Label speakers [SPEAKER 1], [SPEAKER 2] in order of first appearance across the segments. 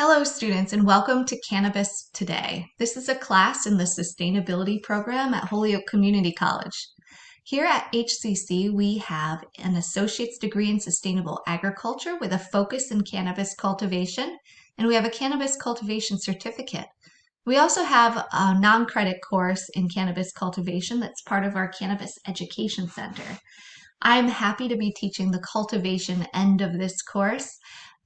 [SPEAKER 1] Hello, students, and welcome to Cannabis Today. This is a class in the Sustainability program at Holyoke Community College. Here at HCC, we have an associate's degree in sustainable agriculture with a focus in cannabis cultivation, and we have a cannabis cultivation certificate. We also have a non-credit course in cannabis cultivation that's part of our Cannabis Education Center. I'm happy to be teaching the cultivation end of this course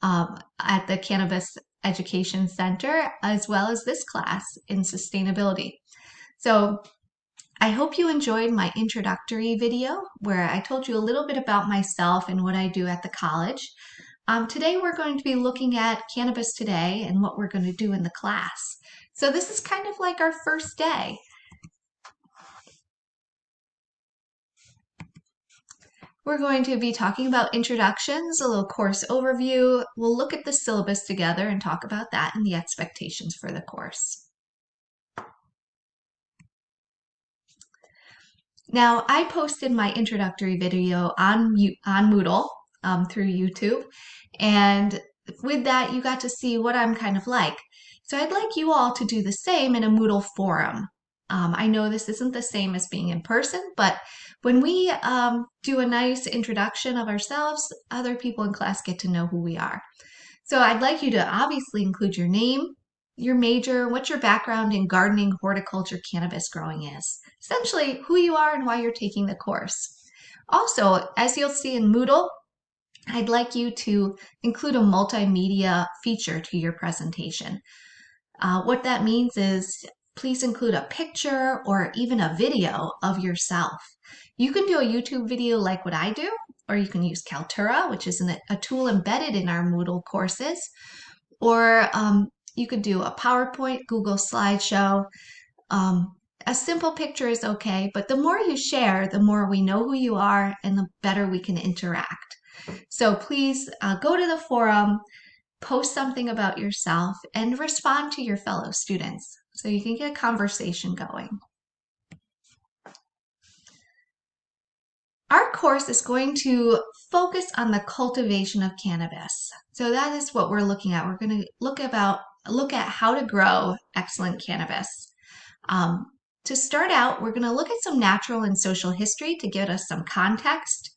[SPEAKER 1] at the Cannabis Education Center, as well as this class in sustainability. So I hope you enjoyed my introductory video where I told you a little bit about myself and what I do at the college. Today we're going to be looking at Cannabis Today and what we're going to do in the class. So this is kind of like our first day. We're going to be talking about introductions, a little course overview. We'll look at the syllabus together and talk about that and the expectations for the course. Now, I posted my introductory video on Moodle through YouTube, and with that, you got to see what I'm kind of like. So I'd like you all to do the same in a Moodle forum. I know this isn't the same as being in person, but when we do a nice introduction of ourselves, other people in class get to know who we are. So I'd like you to obviously include your name, your major, what your background in gardening, horticulture, cannabis growing is. Essentially, who you are and why you're taking the course. Also, as you'll see in Moodle, I'd like you to include a multimedia feature to your presentation. What that means is please include a picture or even a video of yourself. You can do a YouTube video like what I do, or you can use Kaltura, which is a tool embedded in our Moodle courses, or you could do a PowerPoint, Google slideshow. A simple picture is okay, but the more you share, the more we know who you are and the better we can interact. So please go to the forum, post something about yourself, and respond to your fellow students so you can get a conversation going. Our course is going to focus on the cultivation of cannabis. So that is what we're looking at. We're going to look at how to grow excellent cannabis. To start out, we're going to look at some natural and social history to give us some context.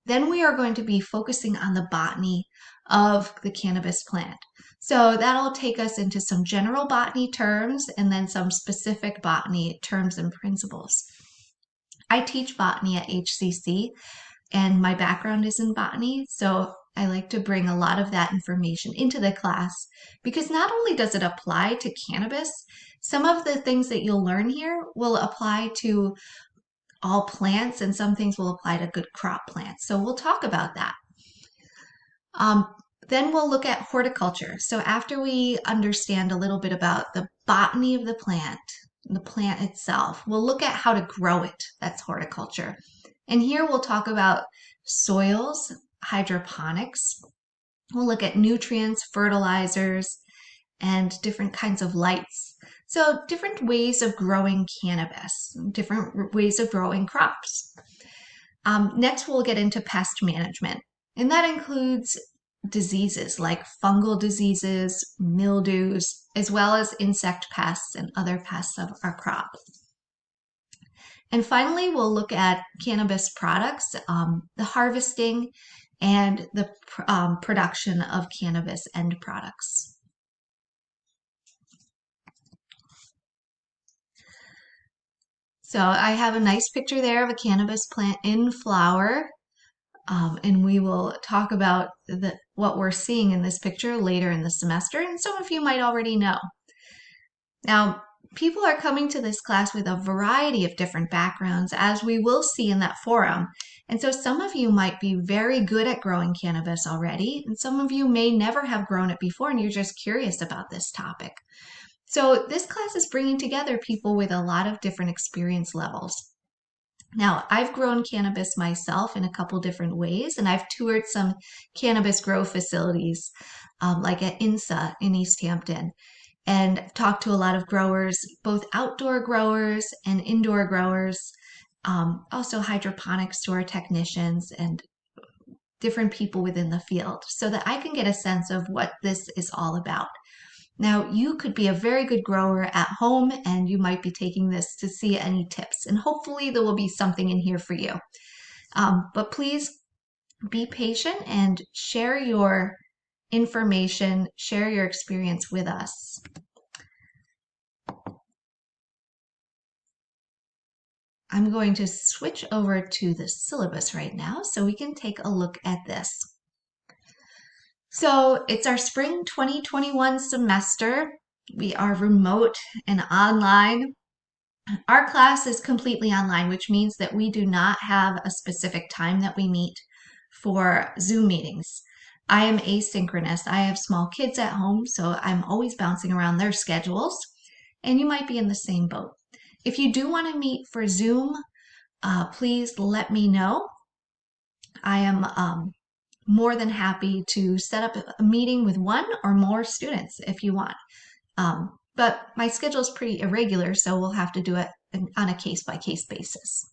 [SPEAKER 1] Then we are going to be focusing on the botany of the cannabis plant. So that'll take us into some general botany terms and then some specific botany terms and principles. I teach botany at HCC and my background is in botany, so I like to bring a lot of that information into the class because not only does it apply to cannabis, some of the things that you'll learn here will apply to all plants and some things will apply to good crop plants. So we'll talk about that. Then we'll look at horticulture. So after we understand a little bit about the botany of the plant itself, we'll look at how to grow it. That's horticulture. And here we'll talk about soils, hydroponics. We'll look at nutrients, fertilizers, and different kinds of lights. So different ways of growing cannabis, different ways of growing crops. Next, we'll get into pest management, and that includes diseases like fungal diseases, mildews, as well as insect pests and other pests of our crop. And finally, we'll look at cannabis products, the harvesting and the production of cannabis end products. So I have a nice picture there of a cannabis plant in flower. And we will talk about what we're seeing in this picture later in the semester, and some of you might already know. Now, people are coming to this class with a variety of different backgrounds, as we will see in that forum. And so some of you might be very good at growing cannabis already, and some of you may never have grown it before, and you're just curious about this topic. So this class is bringing together people with a lot of different experience levels. Now, I've grown cannabis myself in a couple different ways, and I've toured some cannabis grow facilities like at INSA in East Hampton, and I've talked to a lot of growers, both outdoor growers and indoor growers, also hydroponics store technicians and different people within the field so that I can get a sense of what this is all about. Now, you could be a very good grower at home and you might be taking this to see any tips, and hopefully there will be something in here for you. But please be patient and share your information, share your experience with us. I'm going to switch over to the syllabus right now so we can take a look at this. So it's our spring 2021 semester. We are remote and online. Our class is completely online, which means that we do not have a specific time that we meet for Zoom meetings. I am asynchronous. I have small kids at home, so I'm always bouncing around their schedules, and you might be in the same boat. If you do want to meet for Zoom, please let me know. I am more than happy to set up a meeting with one or more students if you want. But my schedule is pretty irregular, so we'll have to do it on a case-by-case basis.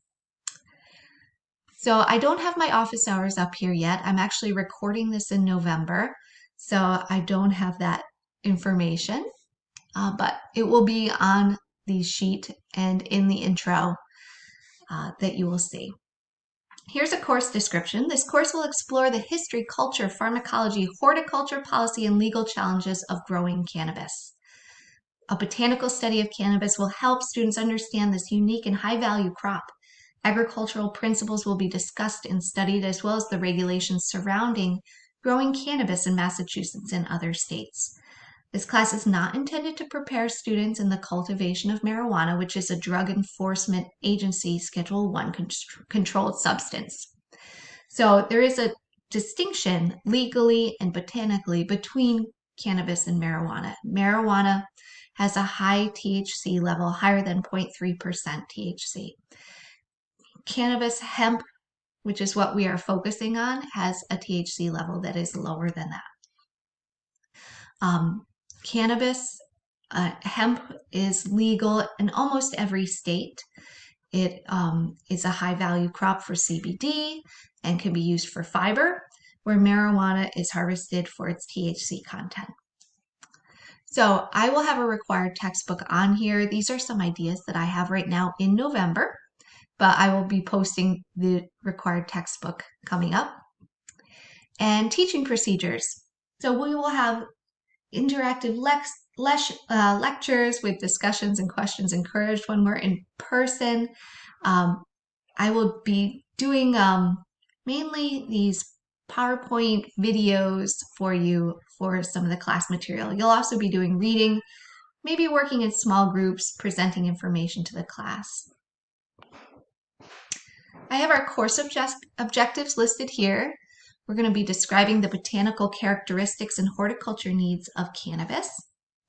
[SPEAKER 1] So I don't have my office hours up here yet. I'm actually recording this in November, so I don't have that information, but it will be on the sheet and in the intro that you will see. Here's a course description. This course will explore the history, culture, pharmacology, horticulture, policy, and legal challenges of growing cannabis. A botanical study of cannabis will help students understand this unique and high-value crop. Agricultural principles will be discussed and studied, as well as the regulations surrounding growing cannabis in Massachusetts and other states. This class is not intended to prepare students in the cultivation of marijuana, which is a Drug Enforcement Agency Schedule I controlled substance. So there is a distinction legally and botanically between cannabis and marijuana. Marijuana has a high THC level, higher than 0.3% THC. Cannabis, hemp, which is what we are focusing on, has a THC level that is lower than that. Cannabis, hemp is legal in almost every state. It is a high value crop for CBD and can be used for fiber, where marijuana is harvested for its THC content. So I will have a required textbook on here. These are some ideas that I have right now in November, but I will be posting the required textbook coming up. And teaching procedures. So we will have interactive lectures with discussions and questions encouraged when we're in person. I will be doing mainly these PowerPoint videos for you for some of the class material. You'll also be doing reading, maybe working in small groups, presenting information to the class. I have our course objectives listed here. We're going to be describing the botanical characteristics and horticulture needs of cannabis,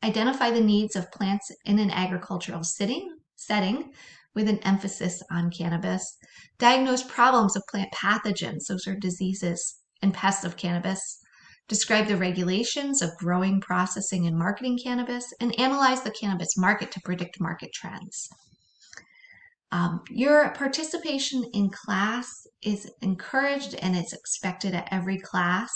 [SPEAKER 1] identify the needs of plants in an agricultural setting with an emphasis on cannabis, diagnose problems of plant pathogens, those are diseases and pests of cannabis, describe the regulations of growing, processing, and marketing cannabis, and analyze the cannabis market to predict market trends. Your participation in class is encouraged and it's expected at every class.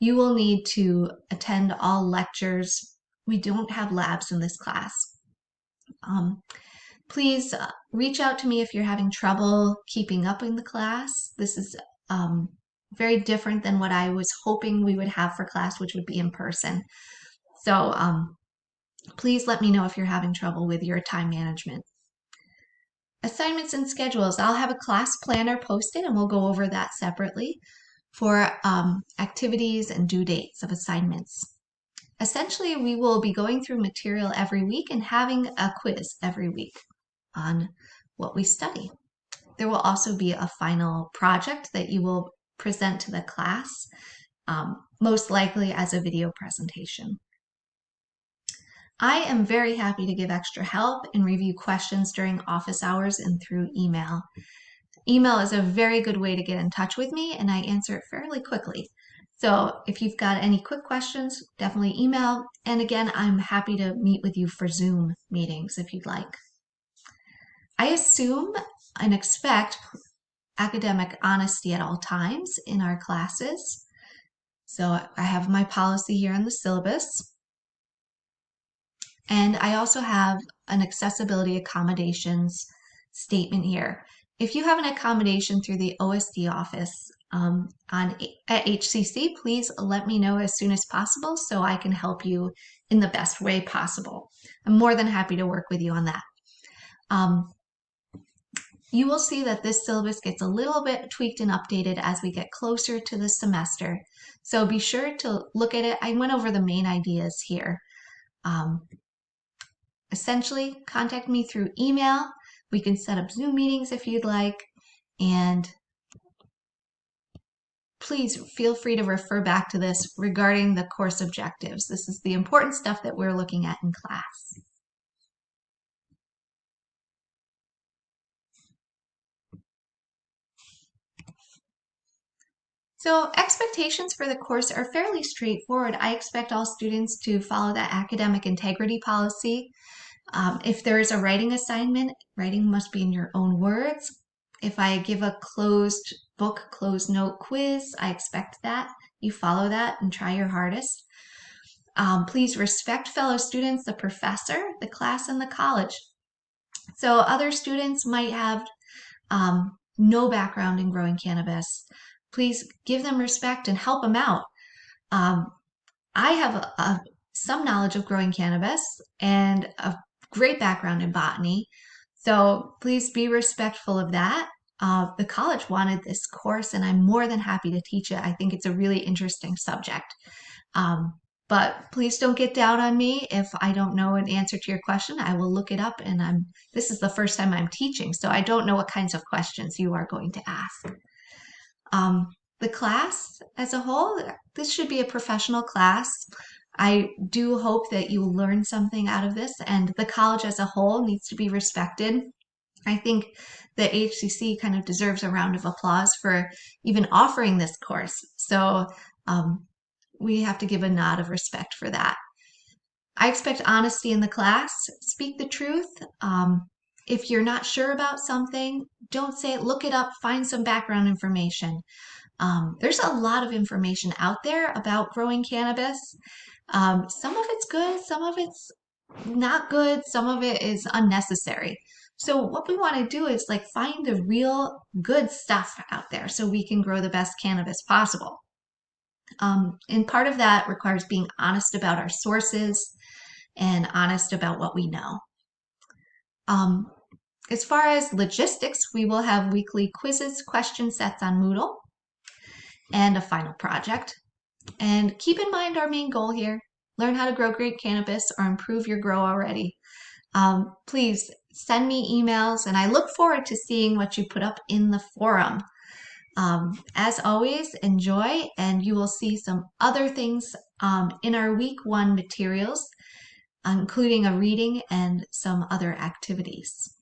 [SPEAKER 1] You will need to attend all lectures. We don't have labs in this class. Please reach out to me if you're having trouble keeping up in the class. This is very different than what I was hoping we would have for class, which would be in person. So please let me know if you're having trouble with your time management. Assignments and schedules. I'll have a class planner posted and we'll go over that separately for activities and due dates of assignments. Essentially, we will be going through material every week and having a quiz every week on what we study. There will also be a final project that you will present to the class, most likely as a video presentation. I am very happy to give extra help and review questions during office hours and through email. Email is a very good way to get in touch with me and I answer it fairly quickly. So if you've got any quick questions, definitely email. And again, I'm happy to meet with you for Zoom meetings if you'd like. I assume and expect academic honesty at all times in our classes. So I have my policy here in the syllabus. And I also have an accessibility accommodations statement here. If you have an accommodation through the OSD office at HCC, please let me know as soon as possible so I can help you in the best way possible. I'm more than happy to work with you on that. You will see that this syllabus gets a little bit tweaked and updated as we get closer to the semester. So be sure to look at it. I went over the main ideas here. Essentially, contact me through email. We can set up Zoom meetings if you'd like. And please feel free to refer back to this regarding the course objectives. This is the important stuff that we're looking at in class. So expectations for the course are fairly straightforward. I expect all students to follow that academic integrity policy. If there is a writing assignment, writing must be in your own words. If I give a closed book, closed note quiz, I expect that you follow that and try your hardest. Please respect fellow students, the professor, the class, and the college. So other students might have no background in growing cannabis. Please give them respect and help them out. I have some knowledge of growing cannabis and a great background in botany, so please be respectful of that. The college wanted this course, and I'm more than happy to teach it. I think it's a really interesting subject. But please don't get down on me if I don't know an answer to your question. I will look it up, and this is the first time I'm teaching, so I don't know what kinds of questions you are going to ask. The class as a whole, this should be a professional class. I do hope that you learn something out of this, and the college as a whole needs to be respected. I think the HCC kind of deserves a round of applause for even offering this course. So we have to give a nod of respect for that. I expect honesty in the class. Speak the truth. If you're not sure about something, don't say it. Look it up. Find some background information. There's a lot of information out there about growing cannabis. Some of it's good, some of it's not good, some of it is unnecessary. So what we want to do is like find the real good stuff out there so we can grow the best cannabis possible. And part of that requires being honest about our sources and honest about what we know. As far as logistics, we will have weekly quizzes, question sets on Moodle, and a final project. And keep in mind our main goal here, learn how to grow great cannabis or improve your grow already. Please send me emails, and I look forward to seeing what you put up in the forum. As always, enjoy, and you will see some other things in our week 1 materials, including a reading and some other activities.